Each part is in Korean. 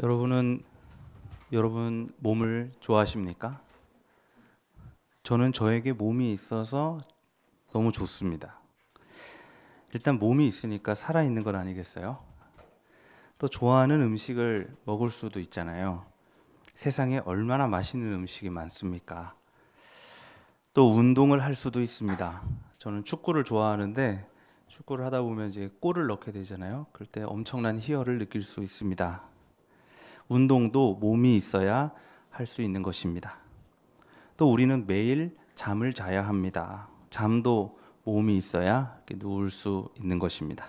여러분 몸을 좋아하십니까? 저는 저에게 몸이 있어서 너무 좋습니다. 일단 몸이 있으니까 살아있는 것 아니겠어요? 또 좋아하는 음식을 먹을 수도 있잖아요. 세상에 얼마나 맛있는 음식이 많습니까? 또 운동을 할 수도 있습니다. 저는 축구를 좋아하는데 축구를 하다 보면 이제 골을 넣게 되잖아요. 그럴 때 엄청난 희열을 느낄 수 있습니다. 운동도 몸이 있어야 할 수 있는 것입니다. 또 우리는 매일 잠을 자야 합니다. 잠도 몸이 있어야 이렇게 누울 수 있는 것입니다.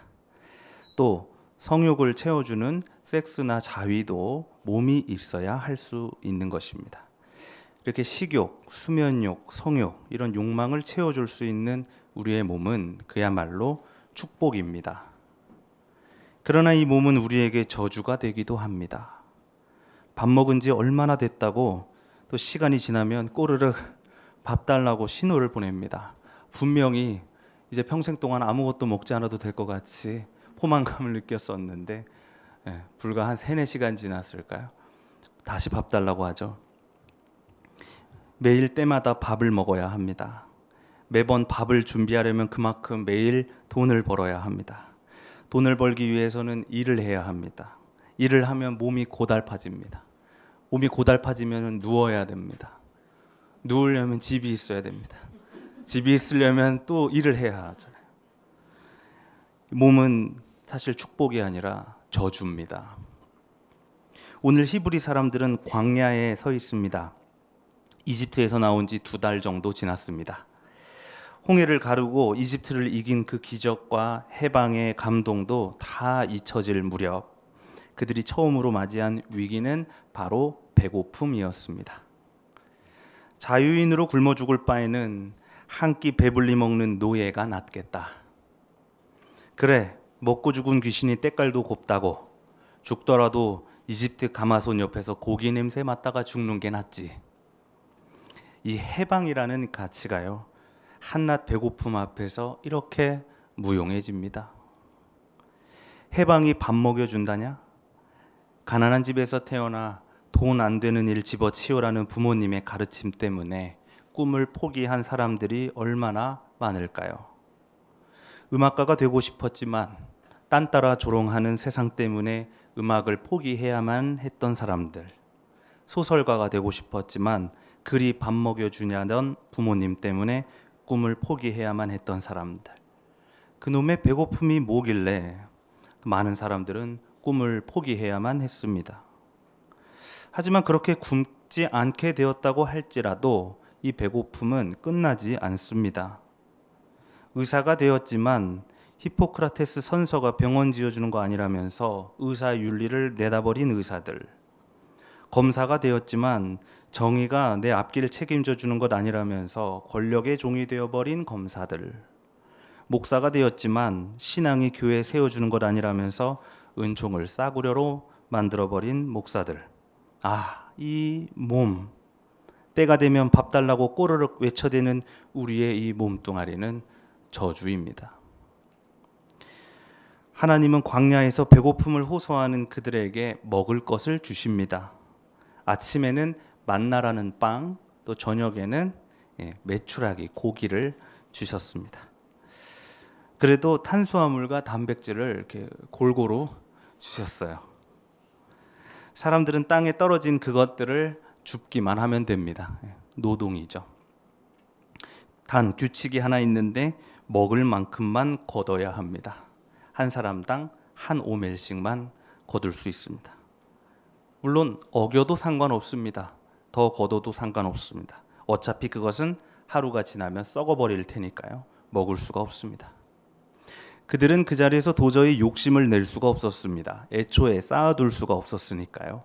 또 성욕을 채워주는 섹스나 자위도 몸이 있어야 할 수 있는 것입니다. 이렇게 식욕, 수면욕, 성욕 이런 욕망을 채워줄 수 있는 우리의 몸은 그야말로 축복입니다. 그러나 이 몸은 우리에게 저주가 되기도 합니다. 밥 먹은 지 얼마나 됐다고 또 시간이 지나면 꼬르륵 밥 달라고 신호를 보냅니다. 분명히 이제 평생 동안 아무것도 먹지 않아도 될 것 같이 포만감을 느꼈었는데 불과 한 3, 4시간 지났을까요? 다시 밥 달라고 하죠. 매일 때마다 밥을 먹어야 합니다. 매번 밥을 준비하려면 그만큼 매일 돈을 벌어야 합니다. 돈을 벌기 위해서는 일을 해야 합니다. 일을 하면 몸이 고달파집니다. 몸이 고달파지면 누워야 됩니다. 누우려면 집이 있어야 됩니다. 집이 있으려면 또 일을 해야 하잖아요. 몸은 사실 축복이 아니라 저주입니다. 오늘 히브리 사람들은 광야에 서 있습니다. 이집트에서 나온 지 2달 정도 지났습니다. 홍해를 가르고 이집트를 이긴 그 기적과 해방의 감동도 다 잊혀질 무렵 그들이 처음으로 맞이한 위기는 바로 배고픔이었습니다. 자유인으로 굶어 죽을 바에는 한 끼 배불리 먹는 노예가 낫겠다. 그래, 먹고 죽은 귀신이 때깔도 곱다고 죽더라도 이집트 가마손 옆에서 고기 냄새 맡다가 죽는 게 낫지. 이 해방이라는 가치가요, 한낱 배고픔 앞에서 이렇게 무용해집니다. 해방이 밥 먹여준다냐? 가난한 집에서 태어나 돈 안 되는 일 집어치우라는 부모님의 가르침 때문에 꿈을 포기한 사람들이 얼마나 많을까요? 음악가가 되고 싶었지만 딴 따라 조롱하는 세상 때문에 음악을 포기해야만 했던 사람들, 소설가가 되고 싶었지만 글이 밥 먹여주냐던 부모님 때문에 꿈을 포기해야만 했던 사람들, 그놈의 배고픔이 뭐길래 많은 사람들은 꿈을 포기해야만 했습니다. 하지만 그렇게 굶지 않게 되었다고 할지라도 이 배고픔은 끝나지 않습니다. 의사가 되었지만 히포크라테스 선서가 병원 지어주는 거 아니라면서 의사 윤리를 내다버린 의사들, 검사가 되었지만 정의가 내 앞길을 책임져 주는 것 아니라면서 권력의 종이 되어버린 검사들, 목사가 되었지만 신앙이 교회에 세워주는 것 아니라면서 은총을 싸구려로 만들어버린 목사들. 이 몸, 때가 되면 밥 달라고 꼬르륵 외쳐대는 우리의 이 몸뚱아리는 저주입니다. 하나님은 광야에서 배고픔을 호소하는 그들에게 먹을 것을 주십니다. 아침에는 만나라는 빵, 또 저녁에는 메추라기, 고기를 주셨습니다. 그래도 탄수화물과 단백질을 이렇게 골고루 주셨어요. 사람들은 땅에 떨어진 그것들을 줍기만 하면 됩니다. 노동이죠. 단 규칙이 하나 있는데 먹을 만큼만 거둬야 합니다. 한 사람당 한 오멜씩만 거둘 수 있습니다. 물론 어겨도 상관없습니다. 더 거둬도 상관없습니다. 어차피 그것은 하루가 지나면 썩어버릴 테니까요. 먹을 수가 없습니다. 그들은 그 자리에서 도저히 욕심을 낼 수가 없었습니다. 애초에 쌓아둘 수가 없었으니까요.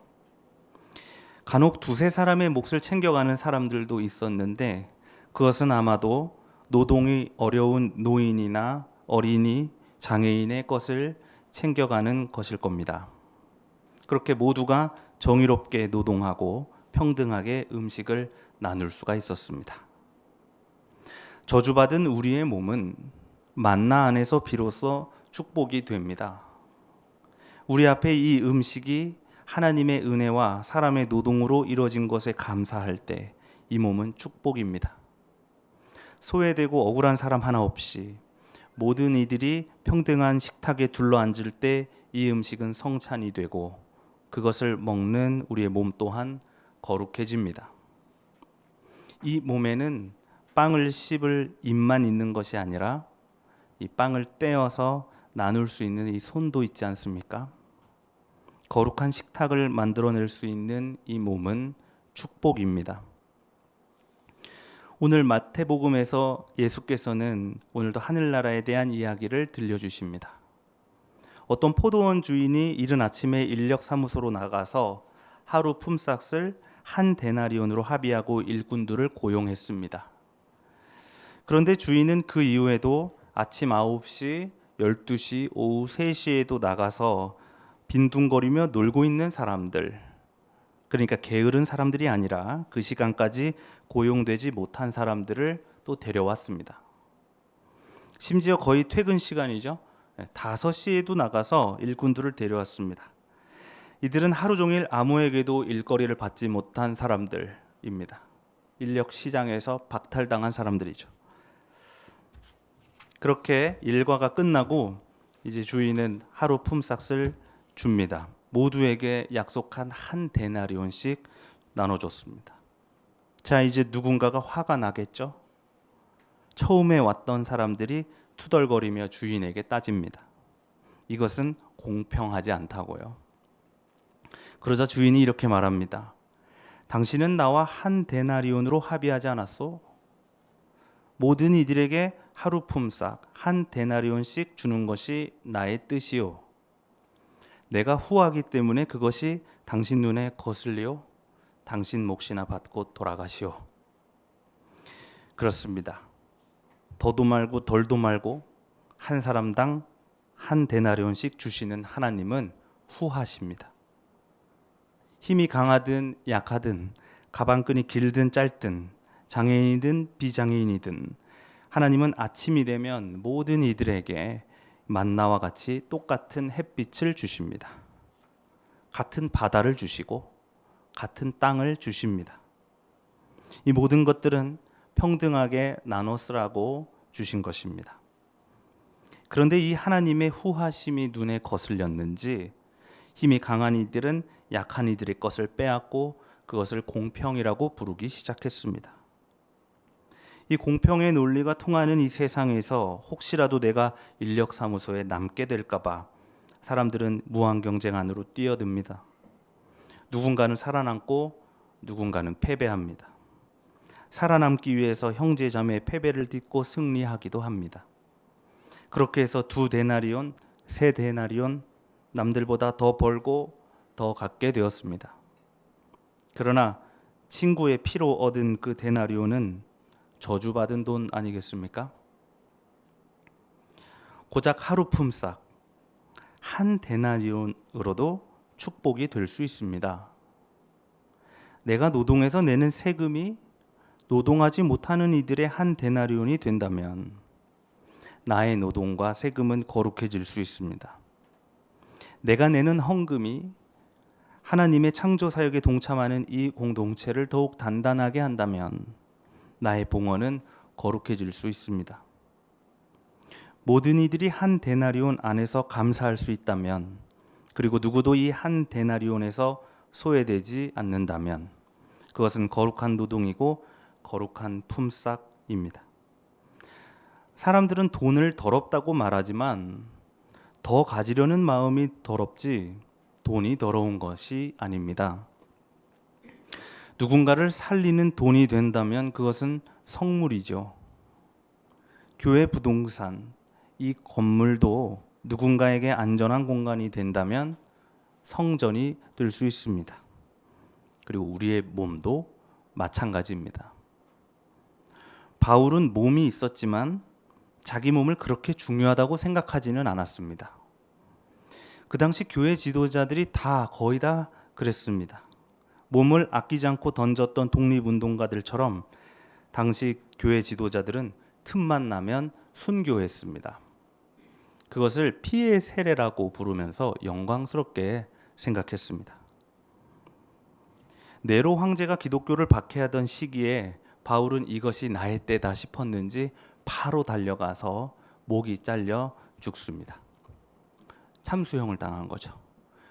간혹 2-3 사람의 몫을 챙겨가는 사람들도 있었는데 그것은 아마도 노동이 어려운 노인이나 어린이, 장애인의 것을 챙겨가는 것일 겁니다. 그렇게 모두가 정의롭게 노동하고 평등하게 음식을 나눌 수가 있었습니다. 저주받은 우리의 몸은 만나 안에서 비로소 축복이 됩니다. 우리 앞에 이 음식이 하나님의 은혜와 사람의 노동으로 이루어진 것에 감사할 때 이 몸은 축복입니다. 소외되고 억울한 사람 하나 없이 모든 이들이 평등한 식탁에 둘러앉을 때 이 음식은 성찬이 되고 그것을 먹는 우리의 몸 또한 거룩해집니다. 이 몸에는 빵을 씹을 입만 있는 것이 아니라 이 빵을 떼어서 나눌 수 있는 이 손도 있지 않습니까? 거룩한 식탁을 만들어낼 수 있는 이 몸은 축복입니다. 오늘 마태복음에서 예수께서는 오늘도 하늘나라에 대한 이야기를 들려주십니다. 어떤 포도원 주인이 이른 아침에 인력사무소로 나가서 하루 품삯을 한 데나리온으로 합의하고 일꾼들을 고용했습니다. 그런데 주인은 그 이후에도 아침 9시, 12시, 오후 3시에도 나가서 빈둥거리며 놀고 있는 사람들, 그러니까 게으른 사람들이 아니라 그 시간까지 고용되지 못한 사람들을 또 데려왔습니다. 심지어 거의 퇴근 시간이죠. 5시에도 나가서 일꾼들을 데려왔습니다. 이들은 하루 종일 아무에게도 일거리를 받지 못한 사람들입니다. 인력 시장에서 박탈당한 사람들이죠. 그렇게 일과가 끝나고 이제 주인은 하루 품삯을 줍니다. 모두에게 약속한 한 데나리온씩 나눠줬습니다. 자, 이제 누군가가 화가 나겠죠? 처음에 왔던 사람들이 투덜거리며 주인에게 따집니다. 이것은 공평하지 않다고요. 그러자 주인이 이렇게 말합니다. 당신은 나와 한 데나리온으로 합의하지 않았소? 모든 이들에게 하루 품삯 한 데나리온씩 주는 것이 나의 뜻이요. 내가 후하기 때문에 그것이 당신 눈에 거슬리오? 당신 몫이나 받고 돌아가시오. 그렇습니다. 더도 말고 덜도 말고 한 사람당 한 데나리온씩 주시는 하나님은 후하십니다. 힘이 강하든 약하든 가방끈이 길든 짧든 장애인이든 비장애인이든 하나님은 아침이 되면 모든 이들에게 만나와 같이 똑같은 햇빛을 주십니다. 같은 바다를 주시고 같은 땅을 주십니다. 이 모든 것들은 평등하게 나눠 쓰라고 주신 것입니다. 그런데 이 하나님의 후하심이 눈에 거슬렸는지 힘이 강한 이들은 약한 이들의 것을 빼앗고 그것을 공평이라고 부르기 시작했습니다. 이 공평의 논리가 통하는 이 세상에서 혹시라도 내가 인력사무소에 남게 될까 봐 사람들은 무한경쟁 안으로 뛰어듭니다. 누군가는 살아남고 누군가는 패배합니다. 살아남기 위해서 형제자매의 패배를 딛고 승리하기도 합니다. 그렇게 해서 2데나리온, 3데나리온 남들보다 더 벌고 더 갖게 되었습니다. 그러나 친구의 피로 얻은 그 데나리온은 저주받은 돈 아니겠습니까? 고작 하루 품삯 한 데나리온으로도 축복이 될 수 있습니다. 내가 노동해서 내는 세금이 노동하지 못하는 이들의 한 데나리온이 된다면 나의 노동과 세금은 거룩해질 수 있습니다. 내가 내는 헌금이 하나님의 창조 사역에 동참하는 이 공동체를 더욱 단단하게 한다면 나의 봉헌은 거룩해질 수 있습니다. 모든 이들이 한 데나리온 안에서 감사할 수 있다면, 그리고 누구도 이 한 데나리온에서 소외되지 않는다면 그것은 거룩한 노동이고 거룩한 품삯입니다. 사람들은 돈을 더럽다고 말하지만 더 가지려는 마음이 더럽지 돈이 더러운 것이 아닙니다. 누군가를 살리는 돈이 된다면 그것은 성물이죠. 교회 부동산, 이 건물도 누군가에게 안전한 공간이 된다면 성전이 될 수 있습니다. 그리고 우리의 몸도 마찬가지입니다. 바울은 몸이 있었지만 자기 몸을 그렇게 중요하다고 생각하지는 않았습니다. 그 당시 교회 지도자들이 거의 다 그랬습니다. 몸을 아끼지 않고 던졌던 독립운동가들처럼 당시 교회 지도자들은 틈만 나면 순교했습니다. 그것을 피의 세례라고 부르면서 영광스럽게 생각했습니다. 네로 황제가 기독교를 박해하던 시기에 바울은 이것이 나의 때다 싶었는지 바로 달려가서 목이 잘려 죽습니다. 참수형을 당한 거죠.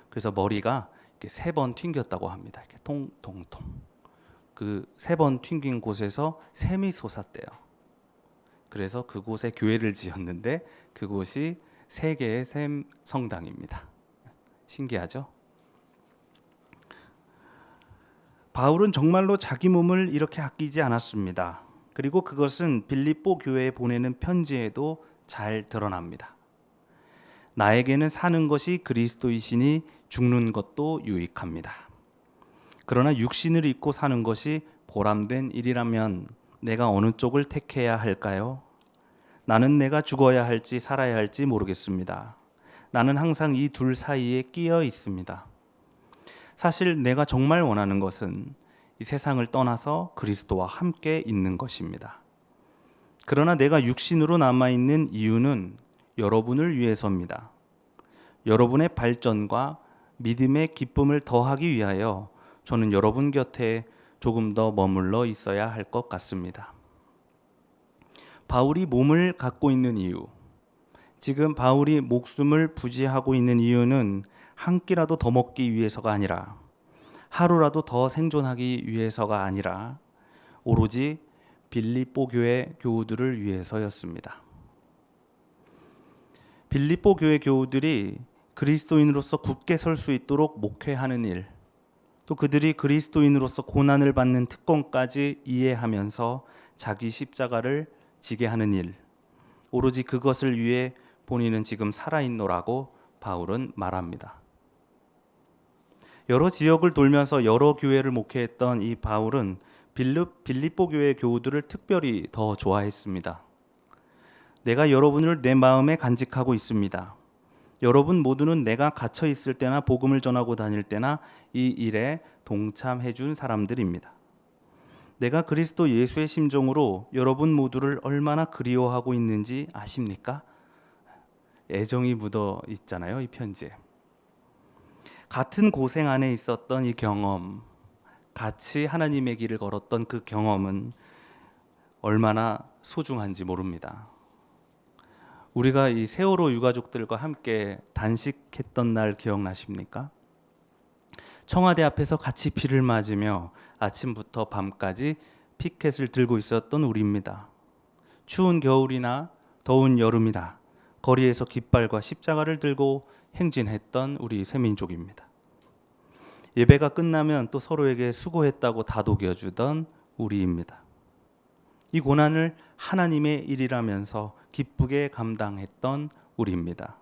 그래서 머리가 이렇게 3번 튕겼다고 합니다. 이렇게 통통통. 그 3번 튕긴 곳에서 샘이 솟았대요. 그래서 그곳에 교회를 지었는데 그곳이 세계의 샘 성당입니다. 신기하죠? 바울은 정말로 자기 몸을 이렇게 아끼지 않았습니다. 그리고 그것은 빌립보 교회에 보내는 편지에도 잘 드러납니다. 나에게는 사는 것이 그리스도이시니 죽는 것도 유익합니다. 그러나 육신을 입고 사는 것이 보람된 일이라면 내가 어느 쪽을 택해야 할까요? 나는 내가 죽어야 할지 살아야 할지 모르겠습니다. 나는 항상 이 둘 사이에 끼어 있습니다. 사실 내가 정말 원하는 것은 이 세상을 떠나서 그리스도와 함께 있는 것입니다. 그러나 내가 육신으로 남아있는 이유는 여러분을 위해서입니다. 여러분의 발전과 믿음의 기쁨을 더하기 위하여 저는 여러분 곁에 조금 더 머물러 있어야 할 것 같습니다. 바울이 몸을 갖고 있는 이유, 지금 바울이 목숨을 부지하고 있는 이유는 한 끼라도 더 먹기 위해서가 아니라 하루라도 더 생존하기 위해서가 아니라 오로지 빌립보 교회 교우들을 위해서였습니다. 빌립보 교회 교우들이 그리스도인으로서 굳게 설 수 있도록 목회하는 일, 또 그들이 그리스도인으로서 고난을 받는 특권까지 이해하면서 자기 십자가를 지게 하는 일, 오로지 그것을 위해 본인은 지금 살아있노라고 바울은 말합니다. 여러 지역을 돌면서 여러 교회를 목회했던 이 바울은 빌립보 교회 교우들을 특별히 더 좋아했습니다. 내가 여러분을 내 마음에 간직하고 있습니다. 여러분 모두는 내가 갇혀 있을 때나 복음을 전하고 다닐 때나 이 일에 동참해 준 사람들입니다. 내가 그리스도 예수의 심정으로 여러분 모두를 얼마나 그리워하고 있는지 아십니까? 애정이 묻어 있잖아요, 이 편지에. 같은 고생 안에 있었던 이 경험, 같이 하나님의 길을 걸었던 그 경험은 얼마나 소중한지 모릅니다. 우리가 이 세월호 유가족들과 함께 단식했던 날 기억나십니까? 청와대 앞에서 같이 비를 맞으며 아침부터 밤까지 피켓을 들고 있었던 우리입니다. 추운 겨울이나 더운 여름이나 거리에서 깃발과 십자가를 들고 행진했던 우리 새민족입니다. 예배가 끝나면 또 서로에게 수고했다고 다독여주던 우리입니다. 이 고난을 하나님의 일이라면서 기쁘게 감당했던 우리입니다.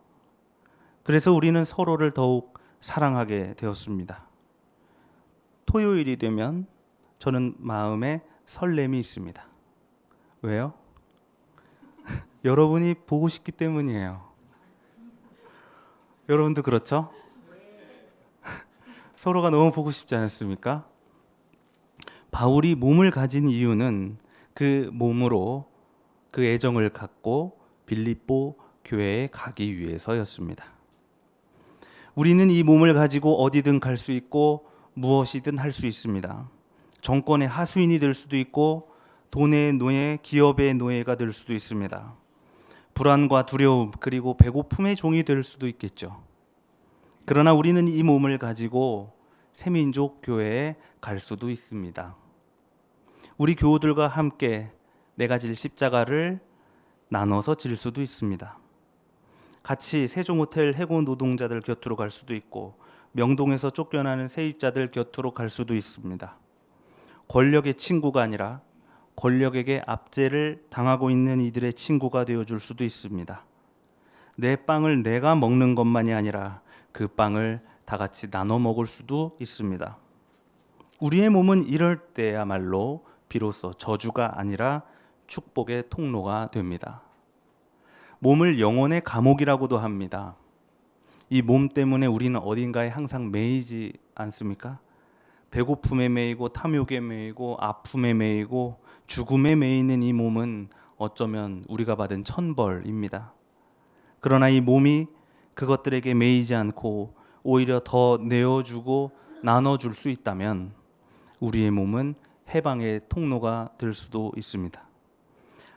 그래서 우리는 서로를 더욱 사랑하게 되었습니다. 토요일이 되면 저는 마음에 설렘이 있습니다. 왜요? 여러분이 보고 싶기 때문이에요. 여러분도 그렇죠? 서로가 너무 보고 싶지 않습니까? 바울이 몸을 가진 이유는 그 몸으로 그 애정을 갖고 빌립보 교회에 가기 위해서였습니다. 우리는 이 몸을 가지고 어디든 갈 수 있고 무엇이든 할 수 있습니다. 정권의 하수인이 될 수도 있고 돈의 노예, 기업의 노예가 될 수도 있습니다. 불안과 두려움 그리고 배고픔의 종이 될 수도 있겠죠. 그러나 우리는 이 몸을 가지고 새민족 교회에 갈 수도 있습니다. 우리 교우들과 함께 내가 질 십자가를 나눠서 질 수도 있습니다. 같이 세종호텔 해고 노동자들 곁으로 갈 수도 있고 명동에서 쫓겨나는 세입자들 곁으로 갈 수도 있습니다. 권력의 친구가 아니라 권력에게 압제를 당하고 있는 이들의 친구가 되어줄 수도 있습니다. 내 빵을 내가 먹는 것만이 아니라 그 빵을 다 같이 나눠 먹을 수도 있습니다. 우리의 몸은 이럴 때야말로 비로소 저주가 아니라 축복의 통로가 됩니다. 몸을 영혼의 감옥이라고도 합니다. 이 몸 때문에 우리는 어딘가에 항상 매이지 않습니까? 배고픔에 매이고 탐욕에 매이고 아픔에 매이고 죽음에 매이는 이 몸은 어쩌면 우리가 받은 천벌입니다. 그러나 이 몸이 그것들에게 매이지 않고 오히려 더 내어주고 나눠줄 수 있다면 우리의 몸은 해방의 통로가 될 수도 있습니다.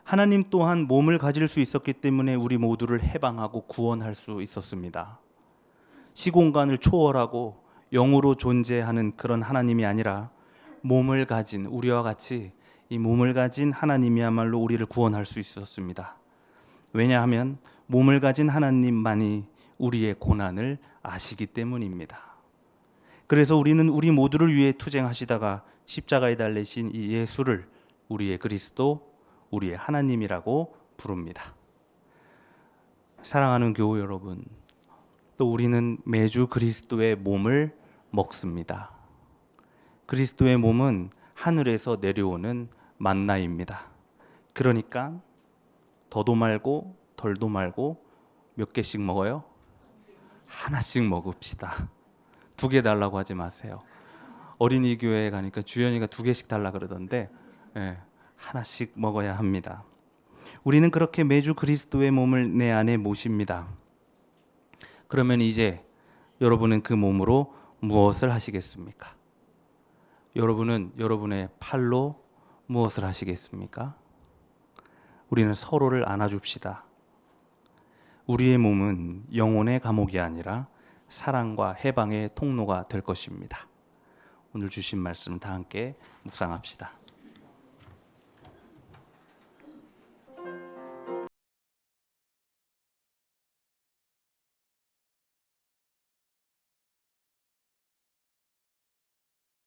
하나님 또한 몸을 가질 수 있었기 때문에 우리 모두를 해방하고 구원할 수 있었습니다. 시공간을 초월하고 영으로 존재하는 그런 하나님이 아니라 몸을 가진 우리와 같이 이 몸을 가진 하나님이야말로 우리를 구원할 수 있었습니다. 왜냐하면 몸을 가진 하나님만이 우리의 고난을 아시기 때문입니다. 그래서 우리는 우리 모두를 위해 투쟁하시다가 십자가에 달리신 이 예수를 우리의 그리스도, 우리의 하나님이라고 부릅니다. 사랑하는 교우 여러분, 또 우리는 매주 그리스도의 몸을 먹습니다. 그리스도의 몸은 하늘에서 내려오는 만나입니다. 그러니까 더도 말고 덜도 말고 몇 개씩 먹어요? 하나씩 먹읍시다. 2개 달라고 하지 마세요. 어린이 교회에 가니까 주연이가 2개씩 달라 그러던데 하나씩 먹어야 합니다. 우리는 그렇게 매주 그리스도의 몸을 내 안에 모십니다. 그러면 이제 여러분은 그 몸으로 무엇을 하시겠습니까? 여러분은 여러분의 팔로 무엇을 하시겠습니까? 우리는 서로를 안아줍시다. 우리의 몸은 영혼의 감옥이 아니라 사랑과 해방의 통로가 될 것입니다. 오늘 주신 말씀 다 함께 묵상합시다.